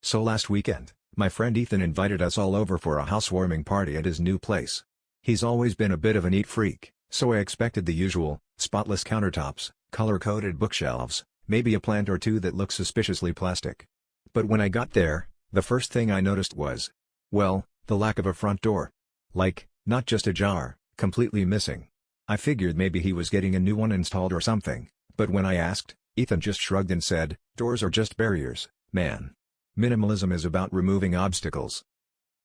So last weekend, my friend Ethan invited us all over for a housewarming party at his new place. He's always been a bit of a neat freak, so I expected the usual: spotless countertops, color-coded bookshelves, maybe a plant or two that looks suspiciously plastic. But when I got there, the first thing I noticed was, well, the lack of a front door. Like, not just ajar, completely missing. I figured maybe he was getting a new one installed or something, but when I asked, Ethan just shrugged and said, "Doors are just barriers, man. Minimalism is about removing obstacles."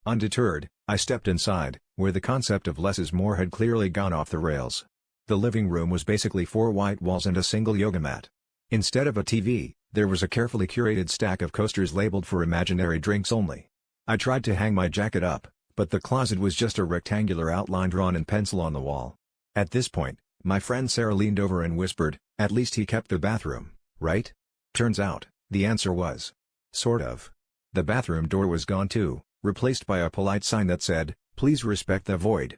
Undeterred, I stepped inside, where the concept of less is more had clearly gone off the rails. The living room was basically 4 white walls and a single yoga mat. Instead of a TV, there was a carefully curated stack of coasters labeled for imaginary drinks only. I tried to hang my jacket up, but the closet was just a rectangular outline drawn in pencil on the wall. At this point, my friend Sarah leaned over and whispered, "At least he kept the bathroom, right?" Turns out, the answer was, sort of. The bathroom door was gone too, replaced by a polite sign that said, "Please respect the void."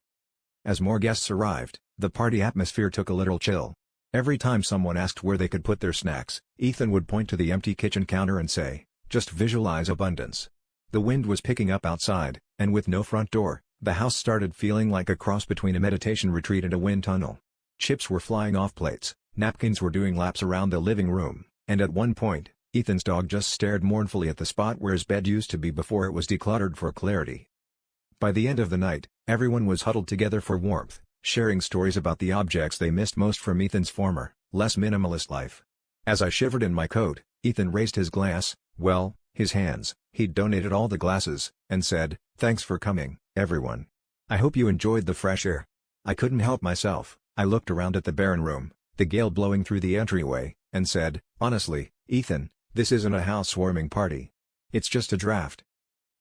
As more guests arrived, the party atmosphere took a little chill. Every time someone asked where they could put their snacks, Ethan would point to the empty kitchen counter and say, "Just visualize abundance." The wind was picking up outside, and with no front door, the house started feeling like a cross between a meditation retreat and a wind tunnel. Chips were flying off plates, napkins were doing laps around the living room, and at one point, Ethan's dog just stared mournfully at the spot where his bed used to be before it was decluttered for clarity. By the end of the night, everyone was huddled together for warmth, sharing stories about the objects they missed most from Ethan's former, less minimalist life. As I shivered in my coat, Ethan raised his glass, well, his hands, he'd donated all the glasses, and said, "Thanks for coming, everyone. I hope you enjoyed the fresh air." I couldn't help myself. I looked around at the barren room, the gale blowing through the entryway, and said, "Honestly, Ethan, this isn't a housewarming party. It's just a draft."